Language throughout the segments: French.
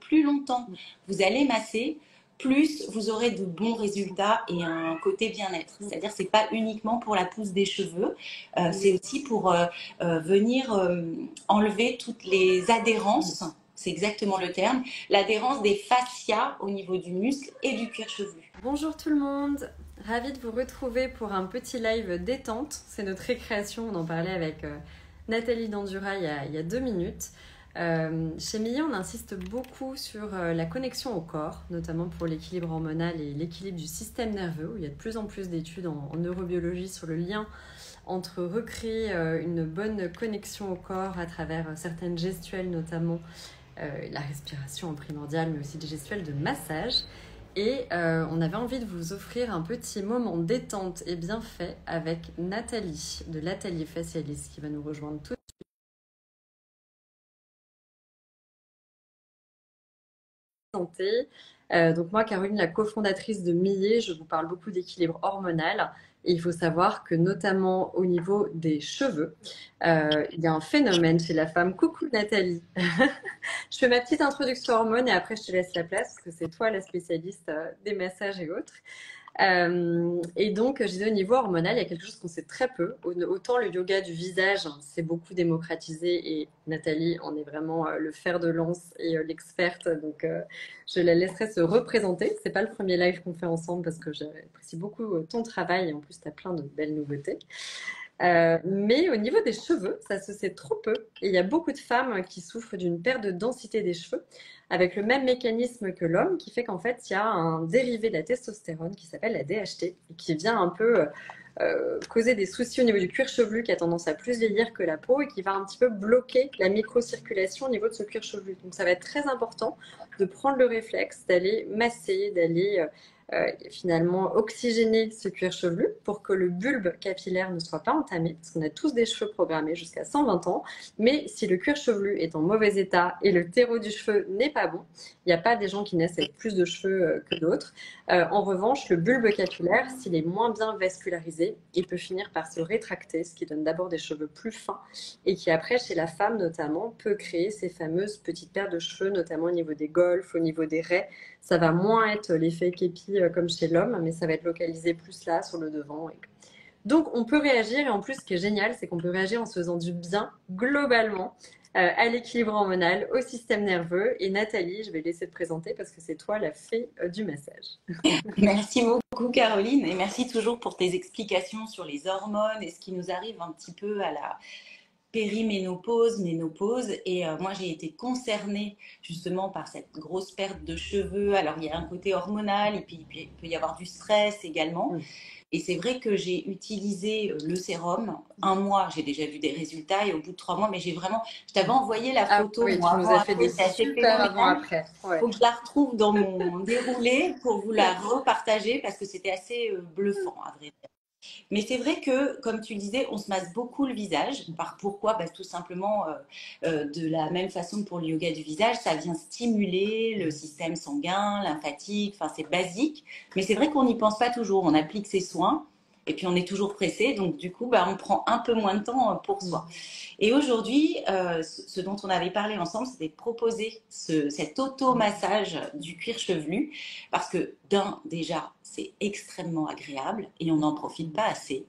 plus longtemps vous allez masser, plus vous aurez de bons résultats et un côté bien-être. C'est-à-dire que ce n'est pas uniquement pour la pousse des cheveux, c'est aussi pour venir enlever toutes les adhérences, c'est exactement le terme, l'adhérence des fascias au niveau du muscle et du cuir chevelu. Bonjour tout le monde, ravie de vous retrouver pour un petit live détente. C'est notre récréation, on en parlait avec Nathalie Dandura il y a 2 minutes. Chez Millet, on insiste beaucoup sur la connexion au corps, notamment pour l'équilibre hormonal et l'équilibre du système nerveux, où il y a de plus en plus d'études en neurobiologie sur le lien entre recréer une bonne connexion au corps à travers certaines gestuelles, notamment la respiration en primordial, mais aussi des gestuelles de massage. Et on avait envie de vous offrir un petit moment détente et bien fait avec Nathalie de l'Atelier Facialiste qui va nous rejoindre tout de suite. Donc moi, Caroline, la cofondatrice de Millet, je vous parle beaucoup d'équilibre hormonal. Et il faut savoir que notamment au niveau des cheveux, il y a un phénomène chez la femme. Coucou Nathalie. Je fais ma petite introduction hormones et après je te laisse la place parce que c'est toi la spécialiste des massages et autres. Et donc, je disais au niveau hormonal, il y a quelque chose qu'on sait très peu. Autant le yoga du visage, c'est beaucoup démocratisé et Nathalie en est vraiment le fer de lance et l'experte. Donc, je la laisserai se représenter. C'est pas le premier live qu'on fait ensemble parce que j'apprécie beaucoup ton travail et en plus, tu as plein de belles nouveautés. Mais au niveau des cheveux, ça se sait trop peu. Et il y a beaucoup de femmes qui souffrent d'une perte de densité des cheveux avec le même mécanisme que l'homme qui fait qu'en fait, il y a un dérivé de la testostérone qui s'appelle la DHT et qui vient un peu causer des soucis au niveau du cuir chevelu qui a tendance à plus vieillir que la peau et qui va un petit peu bloquer la microcirculation au niveau de ce cuir chevelu. Donc ça va être très important de prendre le réflexe d'aller masser, d'aller finalement oxygéner ce cuir chevelu pour que le bulbe capillaire ne soit pas entamé, parce qu'on a tous des cheveux programmés jusqu'à 120 ans, mais si le cuir chevelu est en mauvais état et le terreau du cheveu n'est pas bon, il n'y a pas des gens qui naissent avec plus de cheveux que d'autres. En revanche, le bulbe capillaire, s'il est moins bien vascularisé, il peut finir par se rétracter, ce qui donne d'abord des cheveux plus fins et qui après, chez la femme notamment, peut créer ces fameuses petites pertes de cheveux, notamment au niveau des golfs, au niveau des raies. Ça va moins être l'effet képi comme chez l'homme, mais ça va être localisé plus là, sur le devant. Donc, on peut réagir. Et en plus, ce qui est génial, c'est qu'on peut réagir en se faisant du bien globalement à l'équilibre hormonal, au système nerveux. Et Nathalie, je vais laisser te présenter parce que c'est toi la fée du massage. Merci beaucoup Caroline et merci toujours pour tes explications sur les hormones et ce qui nous arrive un petit peu à la périménopause, ménopause. Et moi, j'ai été concernée justement par cette grosse perte de cheveux. Alors, il y a un côté hormonal et puis il peut y avoir du stress également. Et c'est vrai que j'ai utilisé le sérum. 1 mois, j'ai déjà vu des résultats et au bout de 3 mois, mais j'ai vraiment. Je t'avais envoyé la photo. Oui, moi, tu nous avant, as fait après, des c'est assez super phénoménal. avant-après. Il faut que je la retrouve dans mon déroulé pour vous la repartager parce que c'était assez bluffant, à vrai dire. Mais c'est vrai que, comme tu le disais, on se masse beaucoup le visage. Pourquoi? Tout simplement, de la même façon que pour le yoga du visage, ça vient stimuler le système sanguin, lymphatique, enfin c'est basique. Mais c'est vrai qu'on n'y pense pas toujours. On applique ses soins et puis on est toujours pressé. Donc du coup, on prend un peu moins de temps pour soi. Et aujourd'hui, ce dont on avait parlé ensemble, c'était de proposer cet auto-massage du cuir chevelu parce que déjà, c'est extrêmement agréable et on n'en profite pas assez.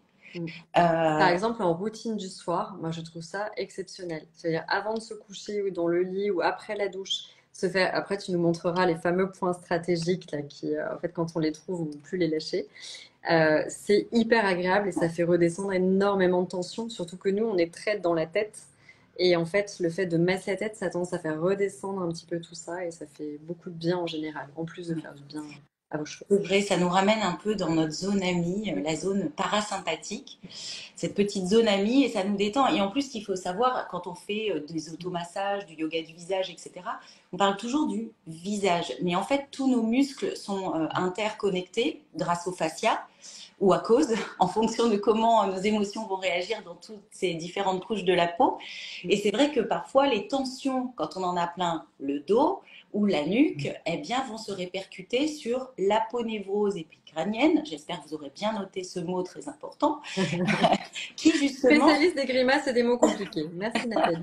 Par exemple, en routine du soir, moi je trouve ça exceptionnel. C'est-à-dire avant de se coucher ou dans le lit ou après la douche, se faire. Après, tu nous montreras les fameux points stratégiques là, qui, en fait, quand on les trouve, on ne peut plus les lâcher. C'est hyper agréable et ça fait redescendre énormément de tension. Surtout que nous, on est très dans la tête. Et en fait, le fait de masser la tête, ça a tendance à faire redescendre un petit peu tout ça et ça fait beaucoup de bien en général, en plus de faire du bien à vos cheveux. C'est vrai, ça nous ramène un peu dans notre zone amie, la zone parasympathique, cette petite zone amie, et ça nous détend. Et en plus, il faut savoir, quand on fait des automassages, du yoga du visage, etc., on parle toujours du visage. Mais en fait, tous nos muscles sont interconnectés grâce au fascia ou à cause, en fonction de comment nos émotions vont réagir dans toutes ces différentes couches de la peau. Et c'est vrai que parfois, les tensions, quand on en a plein le dos, ou la nuque, eh bien, vont se répercuter sur l'aponévrose épicrânienne. J'espère que vous aurez bien noté ce mot très important. Qui justement... Spécialiste des grimaces et des mots compliqués. Merci Nathalie.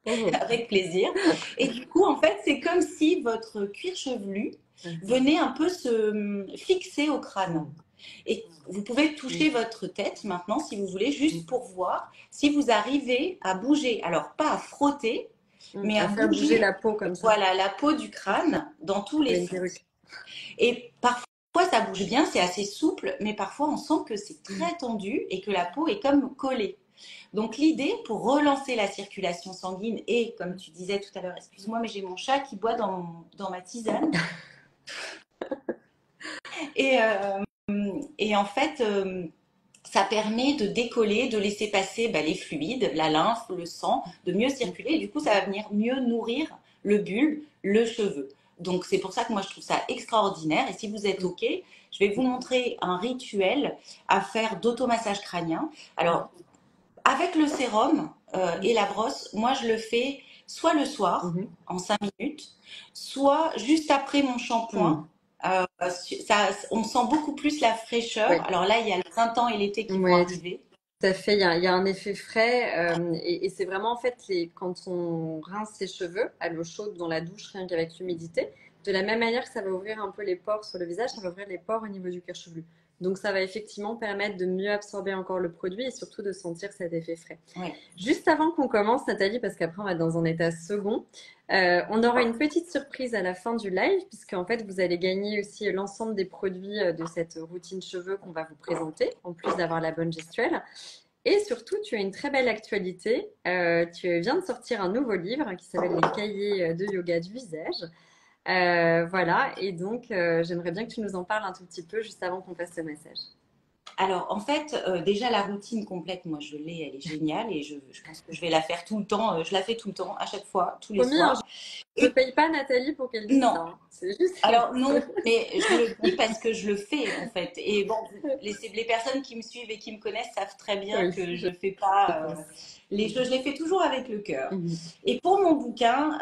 Oh. avec plaisir. Et du coup, en fait, c'est comme si votre cuir chevelu venait un peu se fixer au crâne. Et vous pouvez toucher votre tête maintenant, si vous voulez, juste pour voir si vous arrivez à bouger. Alors, pas à frotter, mais à À faire bouger bouger, la peau comme ça. voilà, la peau du crâne dans tous les Avec une sens. perruque. Et parfois, ça bouge bien, c'est assez souple, mais parfois, on sent que c'est très tendu et que la peau est comme collée. Donc, l'idée pour relancer la circulation sanguine et, comme tu disais tout à l'heure, excuse-moi, mais j'ai mon chat qui boit dans ma tisane. Et, en fait, ça permet de décoller, de laisser passer les fluides, la lymphe, le sang, de mieux circuler. Et du coup, ça va venir mieux nourrir le bulbe, le cheveu. Donc, c'est pour ça que moi, je trouve ça extraordinaire. Et si vous êtes OK, je vais vous montrer un rituel à faire d'automassage crânien. Alors, avec le sérum et la brosse, moi, je le fais soit le soir, en 5 minutes, soit juste après mon shampoing. On sent beaucoup plus la fraîcheur. Oui, Alors là, il y a le printemps et l'été qui vont ouais, arriver. tout à fait. Il y a un effet frais. Et c'est vraiment en fait quand on rince ses cheveux à l'eau chaude dans la douche, rien qu'avec l'humidité, de la même manière que ça va ouvrir un peu les pores sur le visage, ça va ouvrir les pores au niveau du cuir chevelu. Donc ça va effectivement permettre de mieux absorber encore le produit et surtout de sentir cet effet frais. Ouais. Juste avant qu'on commence, Nathalie, parce qu'après on va être dans un état second, on aura une petite surprise à la fin du live, puisqu'en fait vous allez gagner aussi l'ensemble des produits de cette routine cheveux qu'on va vous présenter, en plus d'avoir la bonne gestuelle. Et surtout, tu as une très belle actualité. Tu viens de sortir un nouveau livre qui s'appelle Les cahiers de yoga du visage. Voilà, et donc j'aimerais bien que tu nous en parles un tout petit peu juste avant qu'on fasse ce message. Alors, en fait, déjà, la routine complète, moi, je l'ai, elle est géniale et je pense que je vais la faire tout le temps. Je la fais tout le temps, à chaque fois, tous les Promis, hein, soirs. je ne Et paye pas Nathalie pour qu'elle dise ça, non, hein. C'est juste. alors non, mais je le dis parce que je le fais en fait. Et bon, les personnes qui me suivent et qui me connaissent savent très bien Oui, que je je fais pas pense. les choses, je les fais toujours avec le cœur. Mhm. Et pour mon bouquin,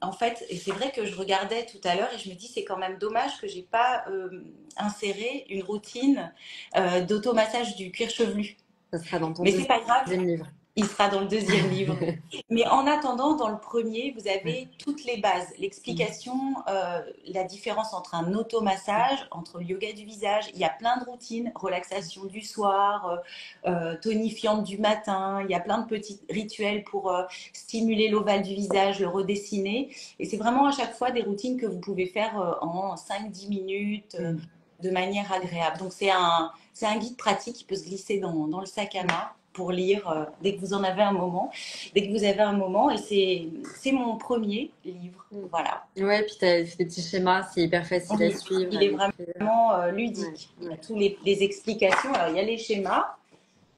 en fait, et c'est vrai que je regardais tout à l'heure et je me dis c'est quand même dommage que j'ai pas inséré une routine d'automassage du cuir chevelu. Ça sera dans ton Mais c'est pas grave, deuxième livre. il sera dans le deuxième livre. Mais en attendant, dans le premier, vous avez toutes les bases, l'explication, la différence entre un automassage, entre le yoga du visage. Il y a plein de routines, relaxation du soir, tonifiante du matin. Il y a plein de petits rituels pour stimuler l'ovale du visage, le redessiner. Et c'est vraiment à chaque fois des routines que vous pouvez faire en 5-10 minutes. De manière agréable. Donc c'est un guide pratique qui peut se glisser dans le sac à main pour lire dès que vous en avez un moment, dès que vous avez un moment. Et c'est mon premier livre. Voilà. Ouais, puis tu as des petits schémas, c'est hyper facile à Oui, suivre, il à est décrire. vraiment Ouais, ludique. Il y a ouais. tous les explications. Alors, il y a les schémas,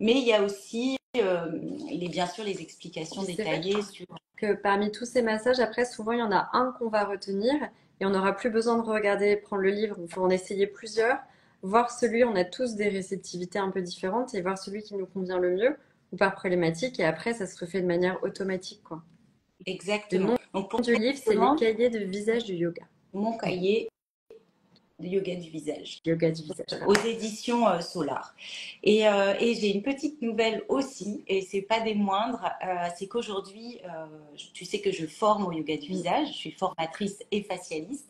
mais il y a aussi, bien sûr, les explications Puis c'est vrai détaillées sur. que parmi tous ces massages, après, souvent, il y en a un qu'on va retenir et on n'aura plus besoin de regarder, prendre le livre. Il faut en essayer plusieurs, voir celui, on a tous des réceptivités un peu différentes et voir celui qui nous convient le mieux ou par problématique. Et après, ça se refait de manière automatique, quoi. Le Exactement. nom Donc, pour du ceux livre, qui se c'est Les demandent, cahiers de visage du yoga. mon cahier de yoga du visage. Yoga du visage, Aux pardon. éditions Solar. Et j'ai une petite nouvelle aussi, et c'est pas des moindres, c'est qu'aujourd'hui, tu sais que je forme au yoga du visage, je suis formatrice et facialiste,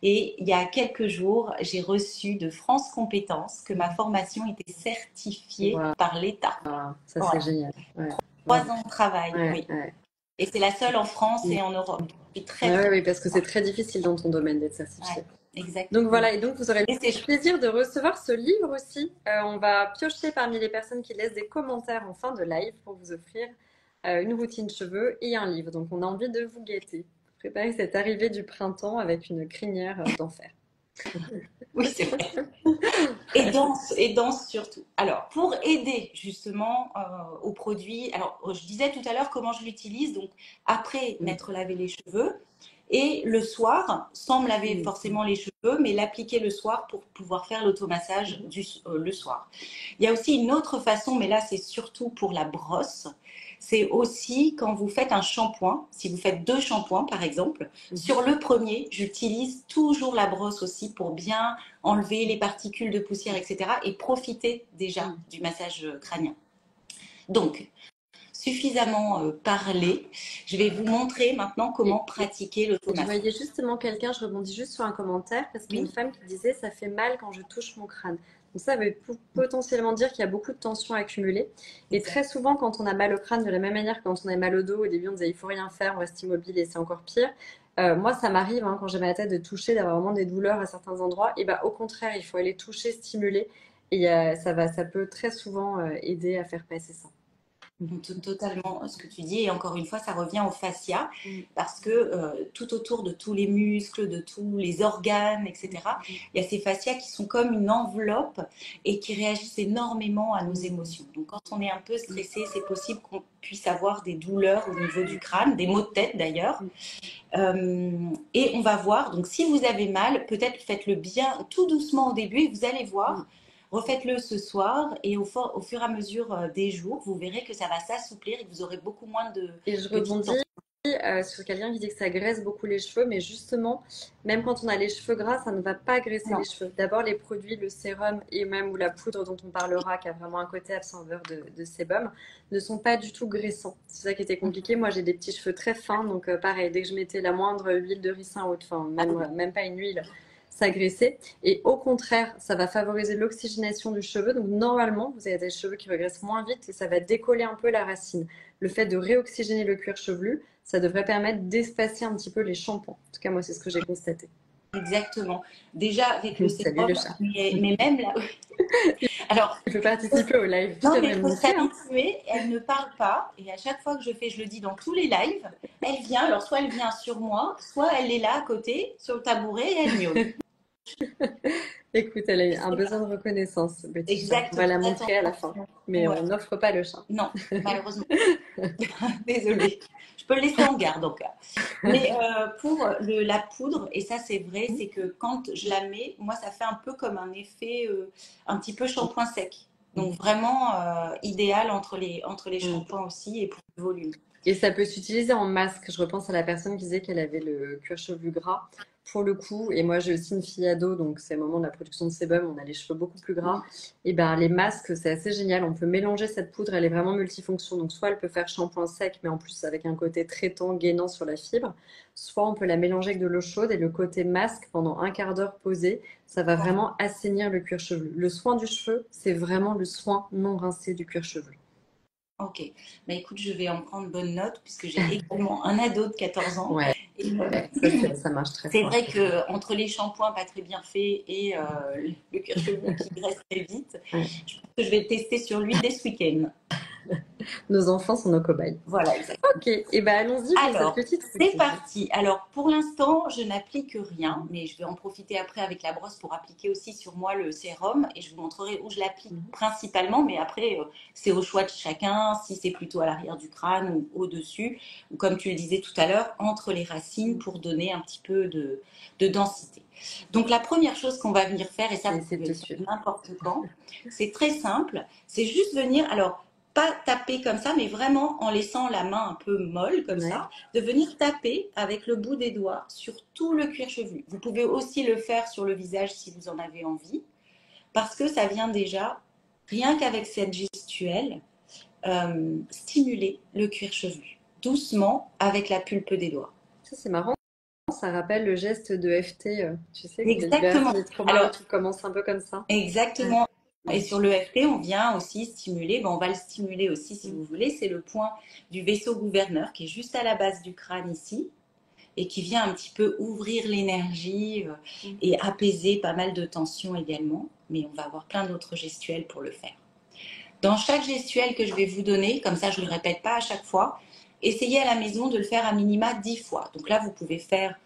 et il y a quelques jours, j'ai reçu de France Compétences que ma formation était certifiée Wow, par l'État. ça, c'est Voilà. génial. Ouais, Trois bravo. ans de travail, Ouais, oui. ouais. Et c'est la seule en France Mm. et en Europe. Je suis très Ouais, ouais, fière. oui, parce que c'est très difficile dans ton domaine d'être Ouais, certifié. Donc exactement. voilà, et donc vous aurez Et c'est le plaisir de recevoir ce livre aussi. On va piocher parmi les personnes qui laissent des commentaires en fin de live pour vous offrir une routine cheveux et un livre. Donc on a envie de vous guetter. Préparez cette arrivée du printemps avec une crinière d'enfer. oui, c'est vrai. Et danse surtout. Alors, pour aider justement aux produits, alors je disais tout à l'heure comment je l'utilise, donc après Mm. m'être lavé les cheveux et le soir, sans me laver forcément les cheveux, mais l'appliquer le soir pour pouvoir faire l'automassage le soir. Il y a aussi une autre façon, mais là c'est surtout pour la brosse. C'est aussi quand vous faites un shampoing, si vous faites 2 shampoings par exemple, sur le premier, j'utilise toujours la brosse aussi pour bien enlever les particules de poussière, etc. et profiter déjà du massage crânien. Donc, suffisamment parlé. Je vais vous montrer maintenant comment pratiquer Je l'automassage. voyais justement quelqu'un, je rebondis juste sur un commentaire, parce qu'il y a une Oui, femme qui disait ça fait mal quand je touche mon crâne. Donc ça veut potentiellement dire qu'il y a beaucoup de tension accumulée. Et exact. très souvent, quand on a mal au crâne, de la même manière que quand on a mal au dos, au début on disait il faut rien faire, on reste immobile et c'est encore pire. Moi, ça m'arrive quand j'ai mal à la tête de toucher, d'avoir vraiment des douleurs à certains endroits. Et bah, au contraire, il faut aller toucher, stimuler. Et ça peut très souvent aider à faire passer ça. Totalement ce que tu dis. Et encore une fois, ça revient au fascia Mm. parce que tout autour de tous les muscles, de tous les organes, etc., il y a ces fascias qui sont comme une enveloppe et qui réagissent énormément à nos émotions. Donc, quand on est un peu stressé, c'est possible qu'on puisse avoir des douleurs au niveau du crâne, des maux de tête d'ailleurs. Et on va voir, donc si vous avez mal, peut-être faites-le bien tout doucement au début et vous allez voir, refaites-le ce soir et au fur et à mesure des jours, vous verrez que ça va s'assouplir et que vous aurez beaucoup moins de Et je petites rebondis tensions. sur quelqu'un qui dit que ça graisse beaucoup les cheveux, mais justement, même quand on a les cheveux gras, ça ne va pas graisser les Non, cheveux. D'abord, les produits, le sérum et même ou la poudre dont on parlera, qui a vraiment un côté absorbeur de sébum, ne sont pas du tout graissants. C'est ça qui était compliqué. Moi, j'ai des petits cheveux très fins, donc pareil, dès que je mettais la moindre huile de ricin haute, enfin, même pas une huile, ça graissait. Et au contraire, ça va favoriser l'oxygénation du cheveu. Donc, normalement, vous avez des cheveux qui regressent moins vite et ça va décoller un peu la racine. Le fait de réoxygéner le cuir chevelu, ça devrait permettre d'espacer un petit peu les shampoings. En tout cas, moi, c'est ce que j'ai constaté. exactement. Déjà avec le Salut le sérum, chat. mais même là. Alors, Je peux participer au live. Tu non, mais devrais il le faut montrer, hein. s'habituer, elle ne parle pas. Et à chaque fois que je fais, je le dis dans tous les lives, elle vient. Alors, soit elle vient sur moi, soit elle est là à côté, sur le tabouret, et elle miaule. Écoute, elle a un besoin de reconnaissance, le petit chat. On va Exactement. la montrer à la fin. Attention. Mais Ouais. on n'offre pas le chat. Non, malheureusement. Désolée. Je peux le laisser en garde en cas. Mais pour la poudre, et ça c'est vrai, c'est que quand je la mets, moi ça fait un peu comme un effet un petit peu shampoing sec. Donc vraiment idéal entre les Mm. shampoings aussi et pour le volume. Et ça peut s'utiliser en masque. Je repense à la personne qui disait qu'elle avait le cuir chevelu gras. Pour le coup, et moi j'ai aussi une fille ado, donc c'est le moment de la production de sébum, on a les cheveux beaucoup plus gras. Et ben les masques, c'est assez génial. On peut mélanger cette poudre, elle est vraiment multifonction. Donc soit elle peut faire shampoing sec, mais en plus avec un côté traitant, gainant sur la fibre. Soit on peut la mélanger avec de l'eau chaude et le côté masque pendant un quart d'heure posé, ça va vraiment assainir le cuir chevelu. Le soin du cheveu, c'est vraiment le soin non rincé du cuir chevelu. Ok. Bah, écoute, je vais en prendre bonne note puisque j'ai également un ado de 14 ans. Ouais, Et, ça marche très c'est fort. vrai que entre les shampoings pas très bien faits et le cuir chevelu qui graisse très vite, Ouais. je pense que je vais le tester sur lui dès ce week-end. Nos enfants sont nos cobayes. Voilà, exactement. Ok, et ben allons-y pour cette Alors, petite c'est routine. parti. Alors, pour l'instant, je n'applique rien, mais je vais en profiter après avec la brosse pour appliquer aussi sur moi le sérum et je vous montrerai où je l'applique principalement, mais après, c'est au choix de chacun, si c'est plutôt à l'arrière du crâne ou au-dessus, ou comme tu le disais tout à l'heure, entre les racines pour donner un petit peu de densité. Donc, la première chose qu'on va venir faire, et ça, J'ai vous essayé pouvez de le te faire suivre. n'importe quand, c'est très simple, c'est juste venir, alors, pas taper comme ça, mais vraiment en laissant la main un peu molle comme Ouais. ça, de venir taper avec le bout des doigts sur tout le cuir chevelu. Vous pouvez aussi le faire sur le visage si vous en avez envie, parce que ça vient déjà, rien qu'avec cette gestuelle, stimuler le cuir chevelu, doucement avec la pulpe des doigts. Ça, c'est marrant. Ça rappelle le geste de FT, tu sais, que les libérations Exactement. des traumas où Alors, tu commences un peu comme ça. Ouais. exactement. Et sur le FT, on vient aussi stimuler, bon, on va le stimuler aussi si Mm. vous voulez, c'est le point du vaisseau gouverneur qui est juste à la base du crâne ici, et qui vient un petit peu ouvrir l'énergie et apaiser pas mal de tensions également. Mais on va avoir plein d'autres gestuels pour le faire. Dans chaque gestuel que je vais vous donner, comme ça je ne le répète pas à chaque fois, essayez à la maison de le faire à minima 10 fois. Donc là, vous pouvez faire,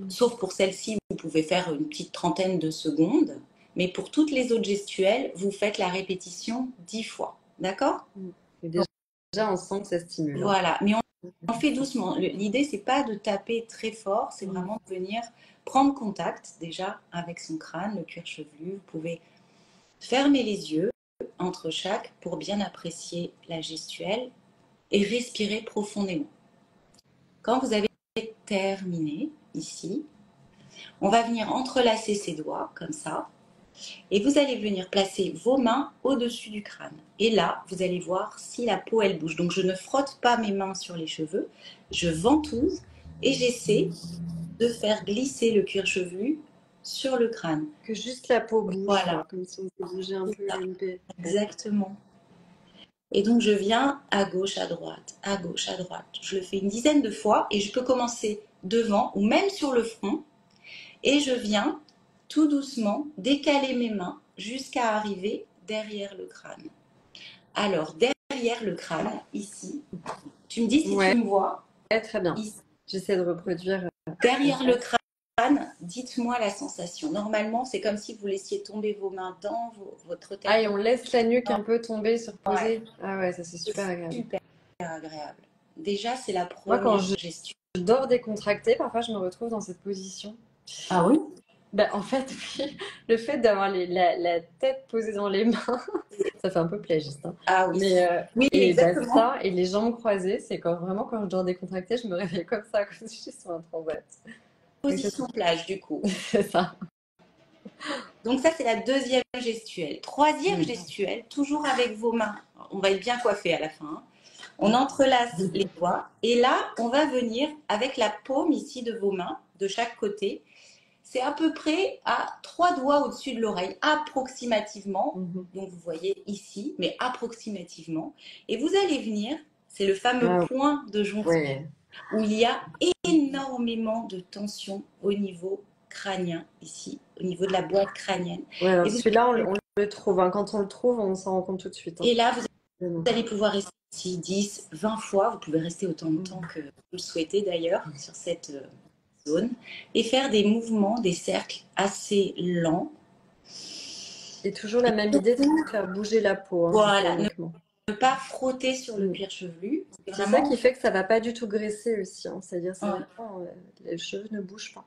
sauf pour celle-ci, vous pouvez faire une petite trentaine de secondes. Mais pour toutes les autres gestuels, vous faites la répétition 10 fois. D'accord? Et déjà, on sent que ça stimule, hein. Voilà. Mais on fait doucement. L'idée, c'est pas de taper très fort, c'est vraiment de venir prendre contact déjà avec son crâne, le cuir chevelu. Vous pouvez fermer les yeux entre chaque pour bien apprécier la gestuelle et respirer profondément. Quand vous avez terminé ici, on va venir entrelacer ses doigts comme ça Et vous allez venir placer vos mains au-dessus du crâne. Et là, vous allez voir si la peau, elle bouge. Donc, je ne frotte pas mes mains sur les cheveux. Je ventouse et j'essaie de faire glisser le cuir chevelu sur le crâne. Que juste la peau bouge, Voilà, quoi, comme si on faisait bouger un peu c'est ça. une baie. Exactement. Et donc, je viens à gauche, à droite, à gauche, à droite. Je le fais une dizaine de fois et je peux commencer devant ou même sur le front. Et je viens tout doucement décaler mes mains jusqu'à arriver derrière le crâne. Alors, derrière le crâne, ici, tu me dis si tu Ouais, me vois. très bien. Ici, J'essaie de reproduire en derrière le face. crâne, dites-moi la sensation. Normalement, c'est comme si vous laissiez tomber vos mains dans votre Ah, tête. et on laisse la nuque un peu tomber, se Ouais, reposer. Ah ouais, ça c'est c'est super agréable. super agréable. Déjà, c'est la Moi, quand première je gestion. dors décontractée, parfois je me retrouve dans cette position. Ah oui? Ben, en fait, oui, le fait d'avoir la tête posée dans les mains, ça fait un peu plagiste, hein. Ah oui. Mais Oui, et ben, exactement. ça, et les jambes croisées, c'est quand vraiment quand je dors décontractée, je me réveille comme ça, comme si je suis sur un transat. Donc ça, Position plage, du coup. c'est ça. Donc ça, c'est la deuxième gestuelle. Troisième Mm. gestuelle, toujours avec vos mains. On va être bien coiffé à la fin, hein. On entrelace les doigts et là, on va venir avec la paume ici de vos mains, de chaque côté. C'est à peu près à 3 doigts au-dessus de l'oreille, approximativement. Mhm. Donc vous voyez ici, mais approximativement. Et vous allez venir, c'est le fameux Ah point de jonction ouais. où il y a énormément de tension au niveau crânien, ici, au niveau de la boîte crânienne. Ouais, alors Et, vous, celui-là, on le trouve, hein. Quand on le trouve, on s'en rend compte tout de suite, hein. et là, vous Vraiment. allez pouvoir rester ici 10, 20 fois. Vous pouvez rester autant de temps Mm. que vous le souhaitez d'ailleurs sur cette zone et faire des mouvements, des cercles assez lents. Et toujours la même idée, c'est de faire bouger la peau, hein, c'est ça Voilà, uniquement. ne pas frotter sur le Mm. cuir chevelu. C'est C'est ça qui vraiment, fait que ça va pas du tout graisser aussi, hein. C'est-à-dire, c'est ouais. vraiment, les cheveux ne bougent pas.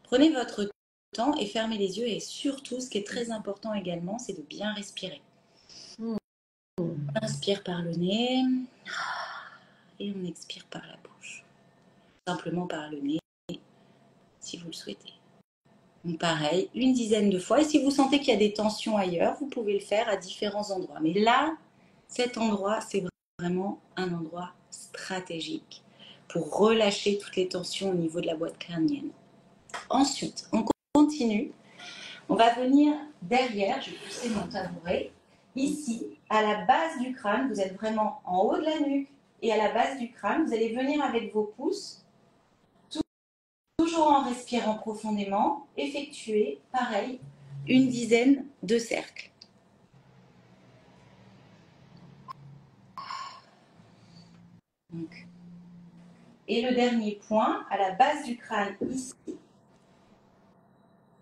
Prenez votre temps et fermez les yeux. Et surtout, ce qui est très important également, c'est de bien respirer. Mm. On inspire par le nez et on expire par la bouche. Simplement par le nez, si vous le souhaitez. Donc pareil, une dizaine de fois. Et si vous sentez qu'il y a des tensions ailleurs, vous pouvez le faire à différents endroits. Mais là, cet endroit, c'est vraiment un endroit stratégique pour relâcher toutes les tensions au niveau de la boîte crânienne. Ensuite, on continue. On va venir derrière, je vais pousser mon tabouret. Ici, à la base du crâne, vous êtes vraiment en haut de la nuque et à la base du crâne, vous allez venir avec vos pouces, toujours en respirant profondément, effectuer, pareil, une dizaine de cercles. Donc. Et le dernier point, à la base du crâne, ici,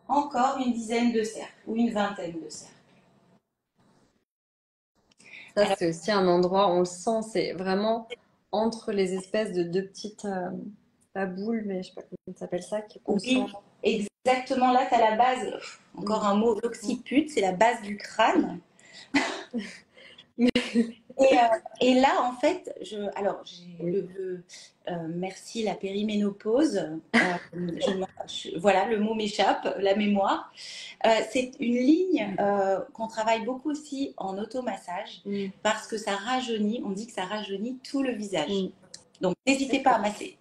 encore une dizaine de cercles ou une vingtaine de cercles. Ça, Alors, c'est aussi un endroit, on le sent, c'est vraiment entre les espèces de deux petites, pas boules, mais je sais pas comment ça s'appelle ça, qu'on sent. oui, exactement là, tu as la base, encore Mm. un mot, l'occiput, c'est la base du crâne. Et là, en fait, Oui. merci la périménopause. Voilà, le mot m'échappe, la mémoire. C'est une ligne qu'on travaille beaucoup aussi en automassage Mm. parce que ça rajeunit, on dit que ça rajeunit tout le visage. Mm. Donc, n'hésitez pas à masser.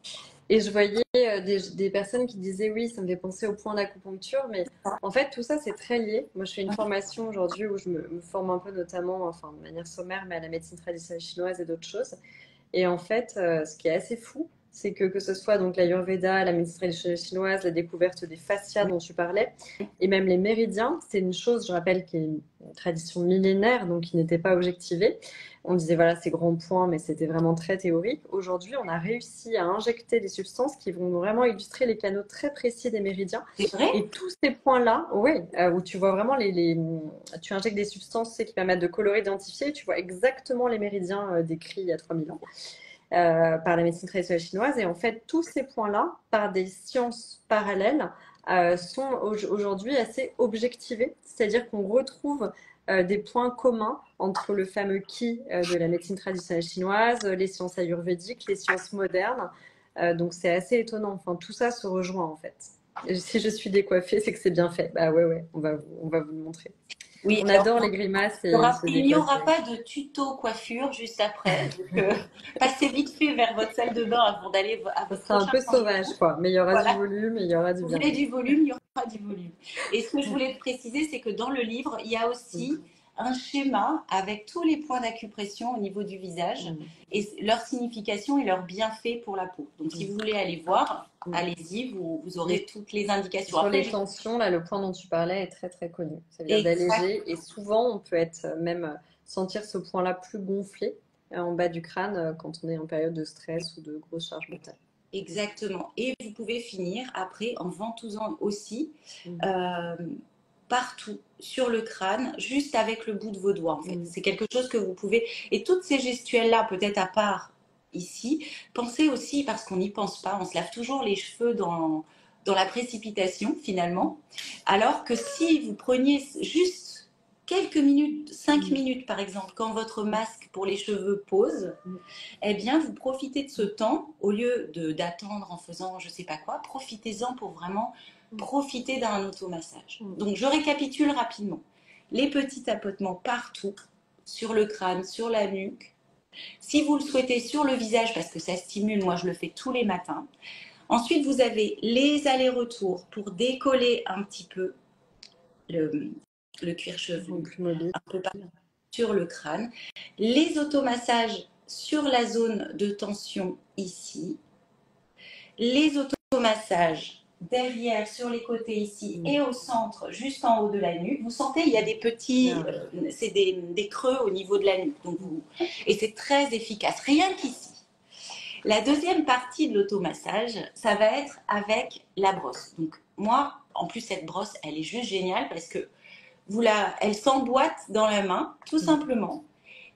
Et je voyais des personnes qui disaient oui, ça me fait penser au point d'acupuncture, mais en fait, tout ça, c'est très lié. Moi, je fais une formation aujourd'hui où je me forme un peu notamment, enfin, de manière sommaire, mais à la médecine traditionnelle chinoise et d'autres choses. Et en fait, ce qui est assez fou, c'est que ce soit donc l'Ayurveda, la médecine traditionnelle chinoise, la découverte des fascias dont tu parlais, et même les méridiens, c'est une chose, je rappelle, qui est une tradition millénaire, donc qui n'était pas objectivée. On disait voilà ces grands points, mais c'était vraiment très théorique. Aujourd'hui, on a réussi à injecter des substances qui vont vraiment illustrer les canaux très précis des méridiens. C'est vrai? Et tous ces points-là, oui, où tu vois vraiment tu injectes des substances qui permettent de colorer, d'identifier, tu vois exactement les méridiens décrits il y a 3000 ans par la médecine traditionnelle chinoise. Et en fait, tous ces points-là, par des sciences parallèles, sont aujourd'hui assez objectivés. C'est-à-dire qu'on retrouve des points communs entre le fameux qi de la médecine traditionnelle chinoise, les sciences ayurvédiques, les sciences modernes. Donc c'est assez étonnant. Enfin, tout ça se rejoint en fait. Si je suis décoiffée, c'est que c'est bien fait. Bah ouais, ouais, on va vous le montrer. Oui, On alors adore les grimaces il et se n'y aura décoiffer. pas de tuto coiffure juste après. Donc, passez vite fait vers votre salle de bain avant d'aller à Ça votre sera un prochain peu rendez-vous. sauvage, quoi. Mais il y aura du Voilà. volume et il y aura du Vous voulez bien-être. du volume, il y aura du volume. Et ce que je voulais te préciser, c'est que dans le livre, il y a aussi Mm. un schéma avec tous les points d'acupression au niveau du visage Mm. et leur signification et leurs bienfaits pour la peau. Donc, si Mm. vous voulez aller voir, Mm. allez-y, vous aurez Les- toutes les indications. Sur Après, les tensions, là, le point dont tu parlais est très très connu. Ça veut dire exact, d'alléger et souvent on peut être même sentir ce point-là plus gonflé en bas du crâne quand on est en période de stress ou de grosse charge mentale. exactement. Et vous pouvez finir après en ventousant aussi Mm. euh, partout sur le crâne, juste avec le bout de vos doigts en fait. Mm. C'est quelque chose que vous pouvez. Et toutes ces gestuelles-là, peut-être à part ici, pensez aussi, parce qu'on n'y pense pas, on se lave toujours les cheveux dans la précipitation finalement. Alors que si vous preniez juste quelques minutes, 5 minutes par exemple, quand votre masque pour les cheveux pose, Mm. eh bien, vous profitez de ce temps, au lieu d'attendre en faisant je ne sais pas quoi, profitez-en pour vraiment profiter d'un automassage. Mm. Donc, je récapitule rapidement. Les petits tapotements partout, sur le crâne, sur la nuque. Si vous le souhaitez, sur le visage, parce que ça stimule, moi je le fais tous les matins. Ensuite, vous avez les allers-retours pour décoller un petit peu le, le cuir Mm. chevelu, Plus mobile. un peu partout sur le crâne. Les automassages sur la zone de tension ici. Les automassages derrière, sur les côtés ici et au centre, juste en haut de la nuque. Vous sentez, il y a des petits, Ah. c'est des creux au niveau de la nuque. Donc et c'est très efficace, rien qu'ici. La deuxième partie de l'automassage, ça va être avec la brosse. Donc moi, en plus, cette brosse, elle est juste géniale parce que elle s'emboîte dans la main, tout simplement.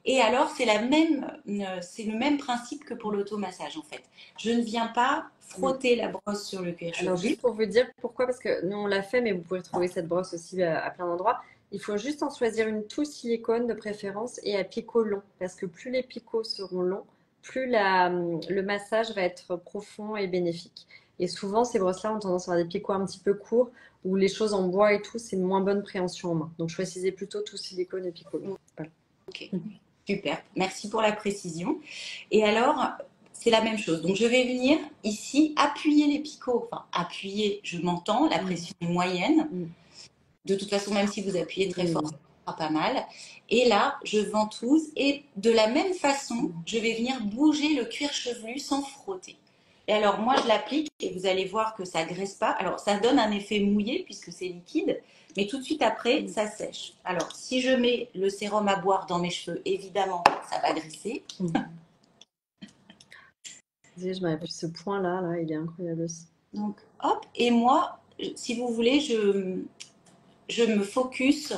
Et alors, c'est le même principe que pour l'automassage en fait. Je ne viens pas frotter la brosse sur le cuir Alors, chevelu. juste pour vous dire pourquoi, parce que nous on l'a fait, mais vous pouvez retrouver cette brosse aussi à plein d'endroits. Il faut juste en choisir une touche silicone de préférence et à picot long, parce que plus les picots seront longs, plus le massage va être profond et bénéfique. Et souvent, ces brosses-là ont tendance à avoir des picots un petit peu courts, où les choses en bois et tout, c'est une moins bonne préhension en main. Donc, choisissez plutôt touche silicone et picot long. Voilà. Ok, super. Merci pour la précision. Et alors, c'est la même chose. Donc, je vais venir ici appuyer les picots. Enfin, appuyer, je m'entends, la pression est moyenne. Mm. De toute façon, même si vous appuyez très fort, Mm. ça sera pas mal. Et là, je ventouse. Et de la même façon, je vais venir bouger le cuir chevelu sans frotter. Et alors, moi, je l'applique et vous allez voir que ça ne graisse pas. Alors, ça donne un effet mouillé puisque c'est liquide. Mais tout de suite après, ça sèche. Alors, si je mets le sérum à boire dans mes cheveux, évidemment, ça va graisser. Je m'appuie ce point-là, là, il est incroyable aussi. Donc, hop. Et moi, si vous voulez, je me focus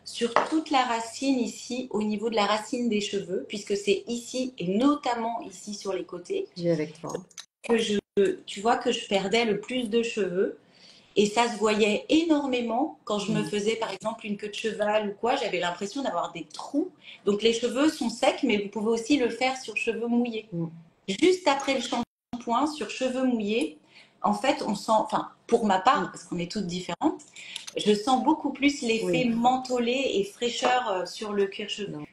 sur toute la racine ici, au niveau de la racine des cheveux, puisque c'est ici, et notamment ici sur les côtés, J'ai avec toi. que tu vois que je perdais le plus de cheveux. Et ça se voyait énormément quand je me faisais par exemple une queue de cheval ou quoi, j'avais l'impression d'avoir des trous. Donc les cheveux sont secs, mais vous pouvez aussi le faire sur cheveux mouillés. Juste après le shampoing, sur cheveux mouillés, en fait, on sent, enfin, pour ma part, parce qu'on est toutes différentes, je sens beaucoup plus l'effet mentholé et fraîcheur sur le cuir chevelu.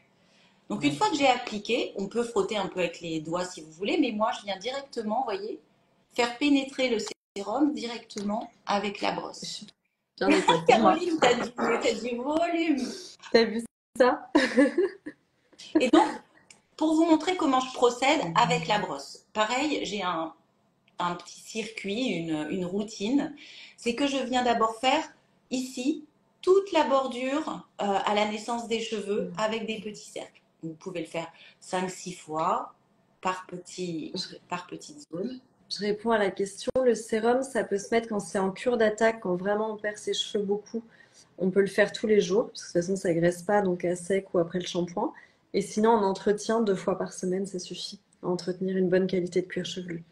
Donc, une fois que j'ai appliqué, on peut frotter un peu avec les doigts si vous voulez, mais moi, je viens directement, vous voyez, faire pénétrer le sérum directement avec la brosse. Bien décoiffe. Caroline, t'as du volume. T'as vu ça? Et donc, pour vous montrer comment je procède avec la brosse, pareil, j'ai un petit circuit, une routine, c'est que je viens d'abord faire ici toute la bordure à la naissance des cheveux avec des petits cercles. Vous pouvez le faire 5-6 fois par petite zone. Je réponds à la question. Le sérum, ça peut se mettre quand c'est en cure d'attaque, quand vraiment on perd ses cheveux beaucoup. On peut le faire tous les jours, parce que de toute façon, ça graisse pas, donc à sec ou après le shampoing. Et sinon, en entretien, 2 fois par semaine, ça suffit à entretenir une bonne qualité de cuir chevelu.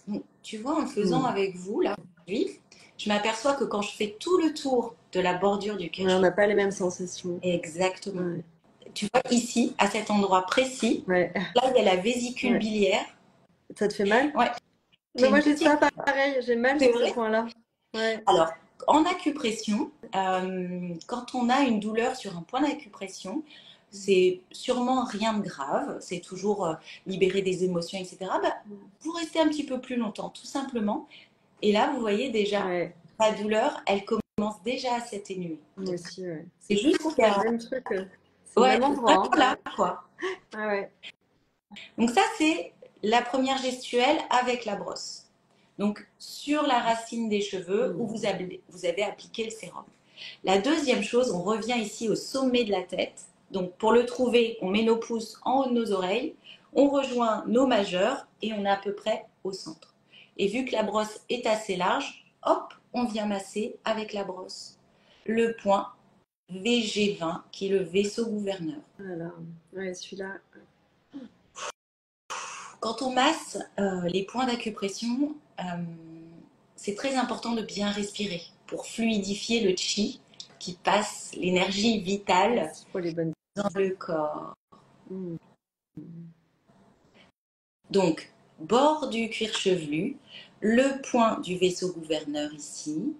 Donc, tu vois, en le faisant avec vous, là, aujourd'hui, je m'aperçois que quand je fais tout le tour de la bordure du cuir Ouais, on chevelu, n'a pas les mêmes sensations. exactement. Ouais. Tu vois, ici, à cet endroit précis, Ouais. là, il y a la vésicule biliaire. Ça te fait mal? Ouais. Mais J'ai moi, une j'ai ça petite... pareil. J'ai mal C'est sur ce vrai? point-là. Ouais. Alors, en acupression, quand on a une douleur sur un point d'acupression, c'est sûrement rien de grave, c'est toujours libérer des émotions, etc. Bah, vous restez un petit peu plus longtemps, tout simplement. Et là, vous voyez déjà, Ouais. la douleur, elle commence déjà à s'atténuer. Moi aussi, ouais. C'est C'est fou, juste on qu'il y fait le a... même truc. C'est le Ouais, même endroit, vraiment hein. là, quoi. Ah ouais. Donc ça, c'est la première gestuelle avec la brosse. Donc, sur la racine des cheveux où vous avez appliqué le sérum. La deuxième chose, on revient ici au sommet de la tête. Donc, pour le trouver, on met nos pouces en haut de nos oreilles, on rejoint nos majeurs et on est à peu près au centre. Et vu que la brosse est assez large, hop, on vient masser avec la brosse le point VG20 qui est le vaisseau gouverneur. Voilà. Ouais, celui-là. Quand on masse les points d'acupression, c'est très important de bien respirer pour fluidifier le chi qui passe l'énergie vitale Merci pour les bonnes. dans le corps. Mm. Donc, bord du cuir chevelu, le point du vaisseau gouverneur ici.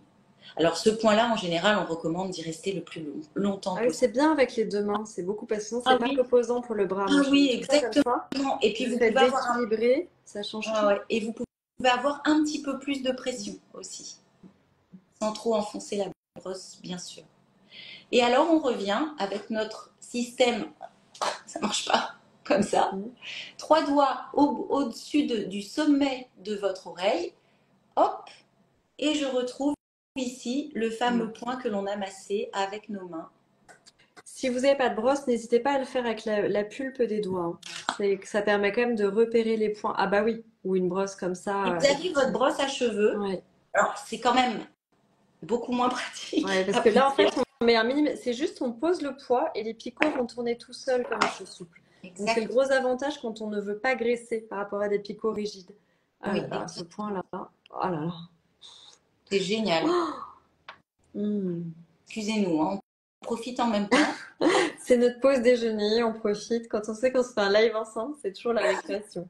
Alors, ce point-là, en général, on recommande d'y rester le plus longtemps Ah oui, c'est possible. bien avec les deux mains. C'est beaucoup parce que sinon, c'est Ah pas oui, reposant pour le bras. Moi, ah je faisais oui, tout ça comme exactement. ça. Et puis, Le vous fait pouvez avoir d'équilibrer, ça change tout. et vous pouvez avoir un petit peu plus de pression aussi, sans trop enfoncer la brosse, bien sûr. Et alors, on revient avec notre système, ça marche pas comme ça. Mm. 3 doigts au-dessus du sommet de votre oreille. Hop, et je retrouve ici le fameux point que l'on a massé avec nos mains. Si vous n'avez pas de brosse, n'hésitez pas à le faire avec la pulpe des doigts, hein. Ça permet quand même de repérer les points. Ah bah oui, ou une brosse comme Et ça, vous avez votre effectivement. brosse à cheveux. Ouais. Alors, c'est quand même beaucoup moins pratique Ouais, parce à que là, en fait, plaisir. on met un minimum. C'est juste, on pose le poids et les picots vont tourner tout seuls comme des cheveux souples. Donc c'est le Exact. gros avantage quand on ne veut pas graisser par rapport à des picots rigides. Ah là Oui, là, ce point-là. Oh là là. c'est génial. Hmm. Excusez-nous, hein, on profite en même temps. C'est notre pause déjeuner, on profite. Quand on sait qu'on se fait un live ensemble, c'est toujours la récréation.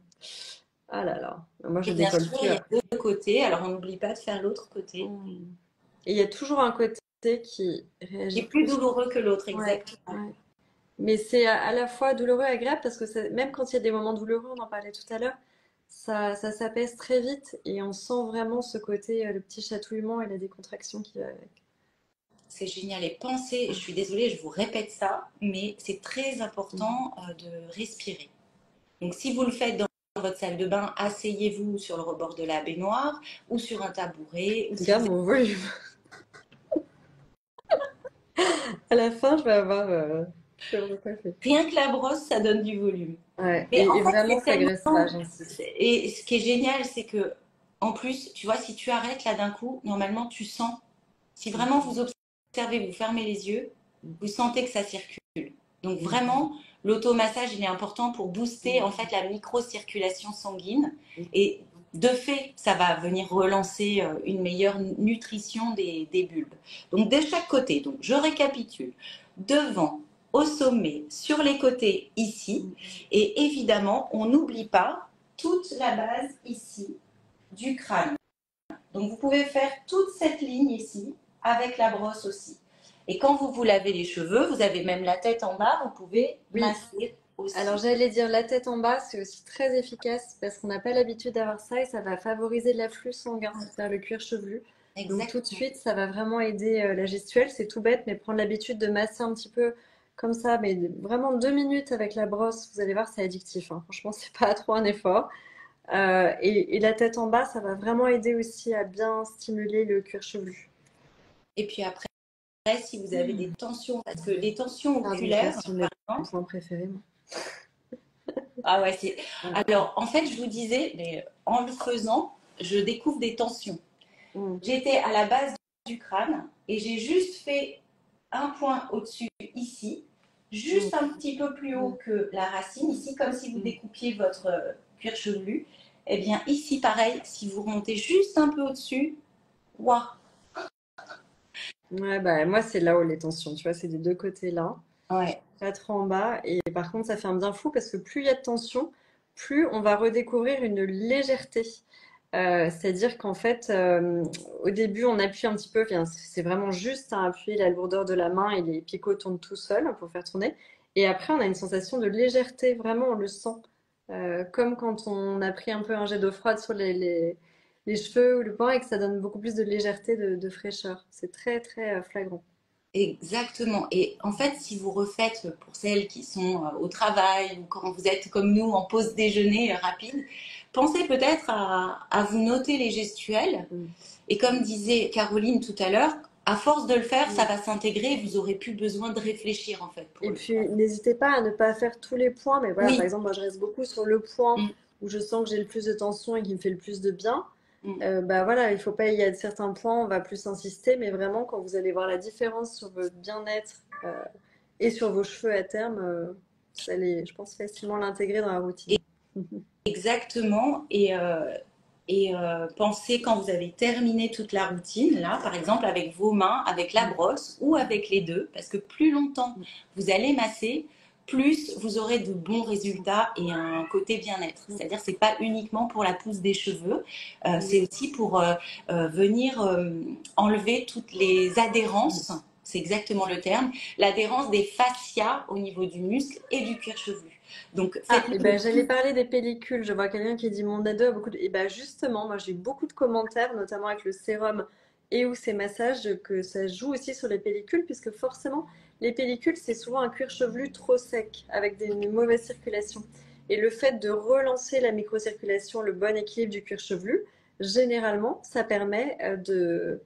Ah là là. Moi, je Et bien décolle sûr, plus il y a après. deux côtés. Alors, on n'oublie pas de faire l'autre côté, Hmm. Et il y a toujours un côté qui qui réagit est plus plus. douloureux que l'autre, Ouais, exactement. ouais. Mais c'est à la fois douloureux et agréable parce que même quand il y a des moments douloureux, on en parlait tout à l'heure, ça s'apaise très vite et on sent vraiment ce côté, le petit chatouillement et la décontraction qui va avec. C'est génial. Et pensez, je suis désolée, je vous répète ça, mais c'est très important de respirer. Donc, si vous le faites dans votre salle de bain, asseyez-vous sur le rebord de la baignoire ou sur un tabouret. Ou si Regarde vous êtes... mon volume. À la fin, je vais avoir peur de pas faire. Rien que la brosse, ça donne du volume. Ouais, Mais en et fait, vraiment, c'est ça graisse pas, tellement. j'insiste. Et ce qui est génial, c'est que, en plus, tu vois, si tu arrêtes là d'un coup, normalement, tu sens. Si vraiment vous observez, vous fermez les yeux, vous sentez que ça circule. Donc vraiment, l'automassage, il est important pour booster en fait la microcirculation sanguine et de fait, ça va venir relancer une meilleure nutrition des bulbes. Donc de chaque côté, donc je récapitule, devant, au sommet, sur les côtés ici, et évidemment, on n'oublie pas toute la base ici du crâne. Donc vous pouvez faire toute cette ligne ici avec la brosse aussi. Et quand vous vous lavez les cheveux, vous avez même la tête en bas, vous pouvez Oui, masser alors aussi. j'allais dire la tête en bas, c'est aussi très efficace parce qu'on n'a pas l'habitude d'avoir ça et ça va favoriser l'afflux sanguin vers le cuir chevelu. Donc tout de Exactement. suite, ça va vraiment aider la gestuelle. C'est tout bête, mais prendre l'habitude de masser un petit peu comme ça, mais vraiment 2 minutes avec la brosse, vous allez voir, c'est addictif, hein. Franchement, c'est pas trop un effort. Et la tête en bas, ça va vraiment aider aussi à bien stimuler le cuir chevelu. Et puis après, si vous avez des tensions, parce que les tensions Pardon, ça oculaires, c'est par mon exemple, point préféré, moi. ah ouais, c'est. Ouais. Alors, en fait, je vous disais, mais en le faisant, je découvre des tensions. Mm, J'étais à la base du crâne et j'ai juste fait un point au-dessus ici, mm, juste un petit peu plus haut mm, que la racine, ici, comme si vous mm. découpiez votre cuir chevelu. Eh bien, ici, pareil, si vous remontez juste un peu au-dessus, waouh, Ouais, bah, moi, c'est là où les tensions, tu vois, c'est des deux côtés là, ouais, pas trop en bas. Et par contre, ça fait un bien fou parce que plus il y a de tension, plus on va redécouvrir une légèreté. C'est-à-dire qu'en fait, au début, on appuie un petit peu, enfin, c'est vraiment juste à appuyer la lourdeur de la main et les picots tournent tout seuls pour faire tourner. Et après, on a une sensation de légèreté, vraiment, on le sent. Comme quand on a pris un peu un jet d'eau froide sur les cheveux ou le poing et que ça donne beaucoup plus de légèreté, de fraîcheur. C'est très, très flagrant. Exactement. Et en fait, si vous refaites pour celles qui sont au travail ou quand vous êtes comme nous en pause déjeuner rapide, pensez peut-être à vous noter les gestuels. Mm. Et comme disait Caroline tout à l'heure, à force de le faire, ça Mm. va s'intégrer et vous aurez plus besoin de réfléchir en fait pour Et le faire. puis, n'hésitez pas à ne pas faire tous les points, mais voilà, par Oui. exemple, moi, je reste beaucoup sur le point Mm, où je sens que j'ai le plus de tension et qui me fait le plus de bien. mm. Bah voilà, il faut pas, il y a certains points, on va plus insister, mais vraiment, quand vous allez voir la différence sur votre bien-être et sur vos cheveux à terme, vous allez, je pense, facilement l'intégrer dans la routine. Exactement. Et pensez quand vous avez terminé toute la routine, là, par exemple, avec vos mains, avec la brosse ou avec les deux, parce que plus longtemps vous allez masser, plus vous aurez de bons résultats et un côté bien-être. C'est-à-dire, c'est pas uniquement pour la pousse des cheveux, c'est aussi pour venir enlever toutes les adhérences. C'est exactement le terme, l'adhérence des fascias au niveau du muscle et du cuir chevelu. Donc, Ah, et faites-le ben j'allais parler des pellicules. Je vois quelqu'un qui dit mon ado a beaucoup de. Et ben justement, moi j'ai eu beaucoup de commentaires, notamment avec le sérum et ou ces massages, que ça joue aussi sur les pellicules, puisque forcément, les pellicules, c'est souvent un cuir chevelu trop sec, avec une mauvaise circulation. Et le fait de relancer la microcirculation, le bon équilibre du cuir chevelu, généralement, ça permet de.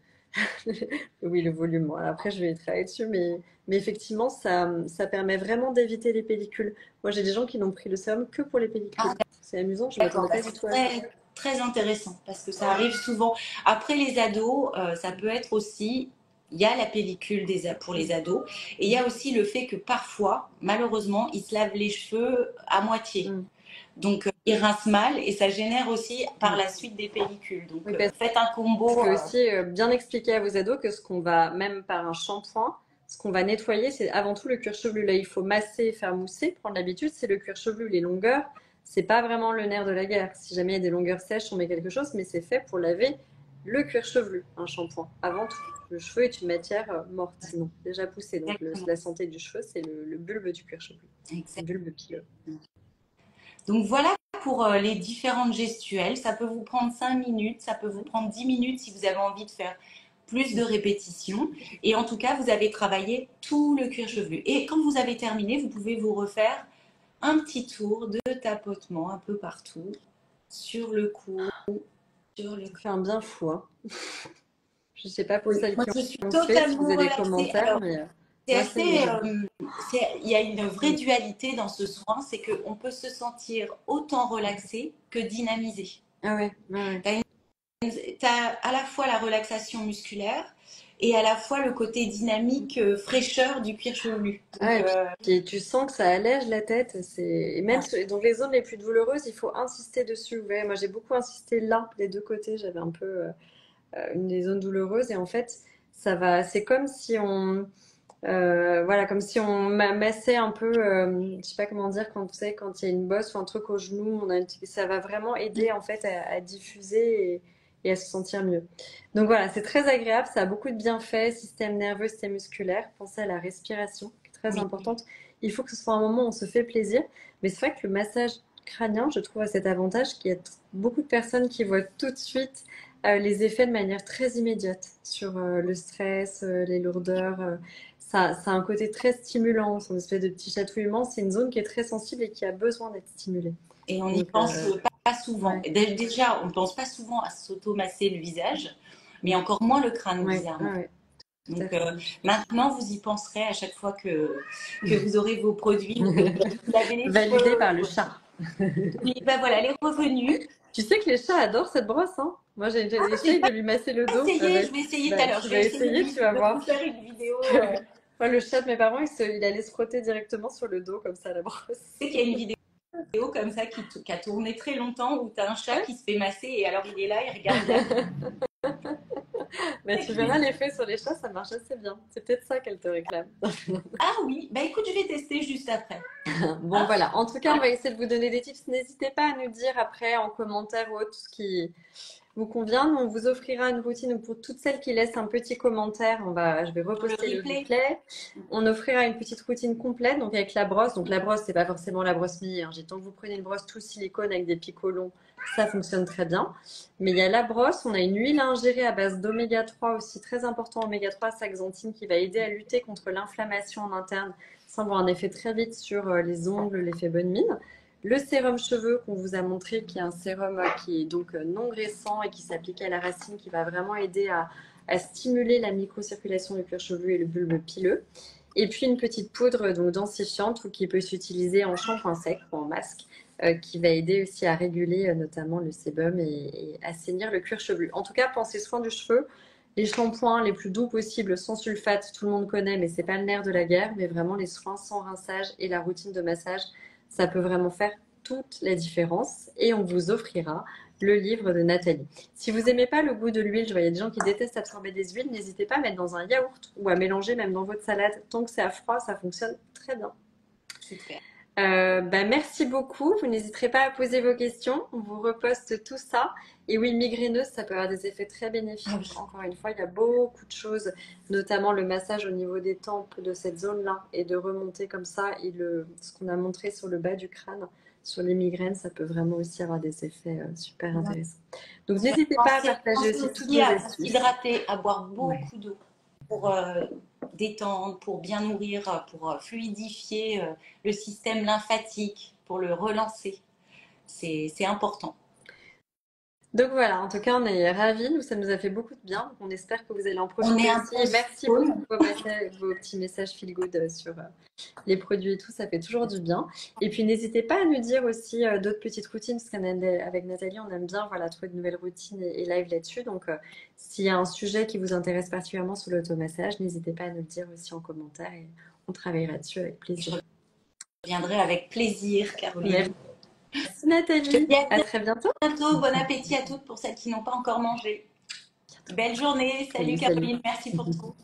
Oui, le volume. Bon, après, je vais travailler dessus, mais effectivement, ça permet vraiment d'éviter les pellicules. Moi, j'ai des gens qui n'ont pris le sérum que pour les pellicules. C'est amusant, je D'accord, m'attendais bah, pas du c'est tout à ça. très, très intéressant parce que ça arrive souvent. Après les ados, ça peut être aussi, il y a la pellicule pour les ados et il y a aussi le fait que parfois, malheureusement, ils se lavent les cheveux à moitié. Mm, Donc, ils rincent mal et ça génère aussi par mm. la suite des pellicules. Donc, Oui, parce faites un combo. que aussi bien expliquer à vos ados que ce qu'on va, même par un shampoing, ce qu'on va nettoyer, c'est avant tout le cuir chevelu. Là, il faut masser, faire mousser, prendre l'habitude, c'est le cuir chevelu. Les longueurs, c'est pas vraiment le nerf de la guerre. Si jamais il y a des longueurs sèches, on met quelque chose, mais c'est fait pour laver le cuir chevelu, un shampoing, avant tout. Le cheveu est une matière morte, sinon, déjà poussée. Donc, Exactement. la santé du cheveu, c'est le bulbe du cuir chevelu, le Exactement. bulbe pileux. Donc voilà pour les différentes gestuelles. Ça peut vous prendre 5 minutes, ça peut vous prendre 10 minutes si vous avez envie de faire plus de répétitions. Et en tout cas, vous avez travaillé tout le cuir chevelu. Et quand vous avez terminé, vous pouvez vous refaire un petit tour de tapotement un peu partout, sur le cou, sur le Ça corps. fait un bien fou, hein. Je sais pas pour Oui, celles moi, qui je suis ont fait, si vous totalement avez des relaxée. commentaires, Alors, mais c'est moi, ça assez, y est, j'ai. il y a une vraie dualité dans ce soin, c'est qu'on peut se sentir autant relaxé que dynamisé. Ah ouais, ouais, ouais. Tu as à la fois la relaxation musculaire et à la fois le côté dynamique, fraîcheur du cuir chevelu. Donc, Ouais, et puis tu sens que ça allège la tête. Et même donc les zones les plus douloureuses, il faut insister dessus. Vous voyez, moi j'ai beaucoup insisté là, des deux côtés. J'avais un peu une des zones douloureuses et en fait, ça va. C'est comme si on, voilà, comme si on massait un peu. Je sais pas comment dire quand vous savez quand il y a une bosse ou un truc au genou, ça va vraiment aider en fait à diffuser et à se sentir mieux. Donc voilà, c'est très agréable, ça a beaucoup de bienfaits, système nerveux, système musculaire. Pensez à la respiration, qui est très oui. importante. Il faut que ce soit un moment où on se fait plaisir. Mais c'est vrai que le massage crânien, je trouve, a cet avantage qu'il y a beaucoup de personnes qui voient tout de suite les effets de manière très immédiate sur le stress, les lourdeurs. Ça a un côté très stimulant, c'est une espèce de petit chatouillement. C'est une zone qui est très sensible et qui a besoin d'être stimulée. Et on n'y Donc, pense pas souvent. ouais, Déjà, on ne pense pas souvent à s'automasser le visage, mais encore moins le crâne, ouais, bizarrement. ouais, ouais, tout à Donc fait. maintenant, vous y penserez à chaque fois que vous aurez vos produits ou que vous lavez les Validé par le cheveux. chat. Puis ben voilà, les revenus. Tu sais que les chats adorent cette brosse, hein? Moi, J'ai j'essaye pas de lui masser le dos essayé, je vais avec. essayer tout Bah, à l'heure. tu Je vas vais essayer essayer, tu vas de vous voir. faire une vidéo. Moi, le chat de mes parents, il allait se frotter directement sur le dos, comme ça, la brosse. Tu sais qu'il y a une vidéo comme ça qui a tourné très longtemps où tu as un chat Ouais. qui se fait masser et alors il est là, il regarde la Bah, tu verras l'effet sur les chats, ça marche assez bien. C'est peut-être ça qu'elle te réclame. Ah oui, bah écoute, je vais tester juste après. Bon, voilà. En tout cas, on va essayer de vous donner des tips. N'hésitez pas à nous dire après en commentaire ou autre ce qui, vous convient. Nous, on vous offrira une routine pour toutes celles qui laissent un petit commentaire. Je vais Pour le reposter le replay. replay. On offrira une petite routine complète, donc avec la brosse. Donc la brosse, c'est pas forcément la brosse mie, hein. Tant que vous prenez une brosse tout silicone avec des picots longs, ça fonctionne très bien. Mais il y a la brosse, on a une huile à ingérer à base d'oméga 3 aussi, très important, oméga 3 saxanthine, qui va aider à lutter contre l'inflammation en interne. Ça va avoir un effet très vite sur les ongles, l'effet bonne mine. Le sérum cheveux qu'on vous a montré, qui est un sérum qui est donc non graissant et qui s'applique à la racine, qui va vraiment aider à stimuler la microcirculation du cuir chevelu et le bulbe pileux. Et puis une petite poudre donc densifiante ou qui peut s'utiliser en shampoing sec ou en masque, qui va aider aussi à réguler notamment le sébum et assainir le cuir chevelu. En tout cas, pensez soin du cheveu. Les shampoings les plus doux possibles, sans sulfate, tout le monde connaît, mais c'est pas le nerf de la guerre. Mais vraiment, les soins sans rinçage et la routine de massage, ça peut vraiment faire toute la différence. Et on vous offrira le livre de Nathalie. Si vous n'aimez pas le goût de l'huile, je vois il y a des gens qui détestent absorber des huiles, n'hésitez pas à mettre dans un yaourt ou à mélanger même dans votre salade. Tant que c'est à froid, ça fonctionne très bien. Super. Merci beaucoup. Vous n'hésiterez pas à poser vos questions. On vous reposte tout ça. Et oui, migraineuse, ça peut avoir des effets très bénéfiques. Encore une fois, il y a beaucoup de choses, notamment le massage au niveau des tempes de cette zone-là et de remonter comme ça. Et ce qu'on a montré sur le bas du crâne, sur les migraines, ça peut vraiment aussi avoir des effets super intéressants. Donc, n'hésitez pas à partager aussi toutes vos à astuces. s'hydrater, à boire beaucoup d'eau pour détendre, pour bien nourrir, pour fluidifier le système lymphatique, pour le relancer. C'est important. Donc voilà, en tout cas, on est ravis. Nous, ça nous a fait beaucoup de bien. Donc, on espère que vous allez en profiter aussi. Et merci beaucoup pour vos petits messages feel good sur les produits et tout. Ça fait toujours du bien. Et puis, n'hésitez pas à nous dire aussi d'autres petites routines, parce qu'avec Nathalie, on aime bien trouver de nouvelles routines et live là-dessus. Donc, s'il y a un sujet qui vous intéresse particulièrement sur l'automassage, n'hésitez pas à nous le dire aussi en commentaire et on travaillera dessus avec plaisir. Je reviendrai avec plaisir, Caroline. Merci. Merci Nathalie, à très bientôt. Bon appétit à toutes pour celles qui n'ont pas encore mangé. Belle journée, salut Caroline, merci pour tout.